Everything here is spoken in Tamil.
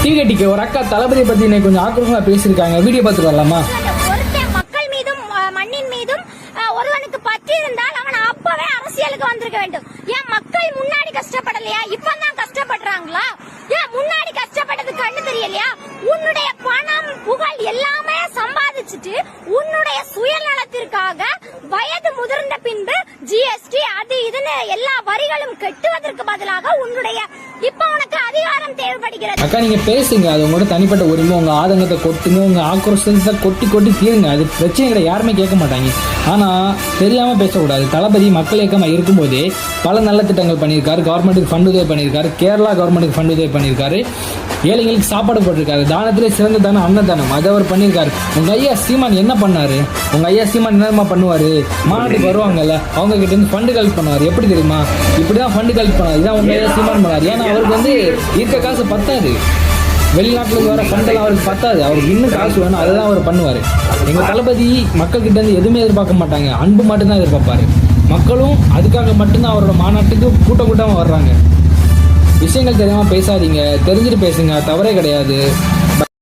டிகேடிக்கு ஒரு அக்கா தளபதியை பத்தி இன்னைக்கு கொஞ்சம் ஆக்ரோஷமா பேசியிருக்காங்க. வீடியோ பார்த்துட்டு வரலாமா? மக்கள் மீதும் மண்ணின் மீதும் ஒருவனுக்கு பற்றி இருந்தால் அவன் அப்பவே அரசியலுக்கு வந்திருக்க வேண்டும். ஏன் மக்கள் முன்னாடி கஷ்டப்படலையா? இப்பதான் கஷ்டப்படுறாங்களா? ஏன் முன்னாடி கஷ்டப்பட்டது கண்ணு தெரியலையா? உன்னுடைய பணம் புகழ் எல்லாமே சம்பாதிச்சுட்டு உன்னுடைய சுயநலத்திற்காக வயது முதிர்ந்த பின்பு ஜிஎஸ்டி அது இதுன்னு எல்லா வரிகளும் கட்டுவதற்கு பதிலாக உன்னுடைய இப்ப உனக்கு அதிகாரம் தேவைப்படுகிறது. அக்கா நீங்க பேசுங்க, அது உங்களோட தனிப்பட்ட உரிமை. உங்க ஆதங்கத்தை கொட்டுங்க, உங்க ஆக்ரோஷத்தை கொட்டி கொட்டி தீருங்க. அது பிரச்சனை கிடையாது, யாருமே கேட்க மாட்டாங்க. ஆனா தெரியாம பேசக்கூடாது. தளபதி மக்கள் இயக்கமா இருக்கும்போதே பல நல்ல திட்டங்கள் பண்ணியிருக்காரு. கவர்மெண்ட்டுக்கு ஃபண்ட் உதவி பண்ணியிருக்காரு. கேரளா கவர்மெண்ட்டுக்கு ஃபண்ட் உதவி பண்ணியிருக்காரு. ஏழைங்களுக்கு சாப்பாடு போட்டிருக்காரு. தானத்திலே சிறந்த தானம் அன்னதானம், அதை அவர் பண்ணியிருக்காரு. உங்க ஐயா சீமான் என்ன பண்ணாரு? உங்க ஐயா சீமான் என்னமா பண்ணுவாரு? மாநாட்டுக்கு வருவாங்கல்ல, அவங்க கிட்ட இருந்து ஃபண்டு கலெக்ட் பண்ணுவார். எப்படி தெரியுமா? இப்படிதான் ஃபண்டு கலெக்ட் பண்ணாரு. இதான் உங்க ஐயா சீமான் பண்ணாரு. ஏன்னா அவருக்கு இருக்க காசு பத்தாது. வெளிநாட்டுல இருந்து வர ஃபண்டெல்லாம் அவருக்கு பத்தாது. அவருக்கு இன்னும் காசு வேணும், அதுதான் அவர் பண்ணுவார். எங்க தளபதி மக்கள் கிட்ட இருந்து எதுவுமே எதிர்பார்க்க மாட்டாங்க, அன்பு மட்டும்தான் எதிர்பார்ப்பாரு. மக்களும் அதுக்காக மட்டும்தான் அவரோட மாநாட்டுக்கு கூட்டமா வர்றாங்க. விஷயங்கள் தெரியாம பேசாதீங்க, தெரிஞ்சுட்டு பேசுங்க, தவறே கிடையாது.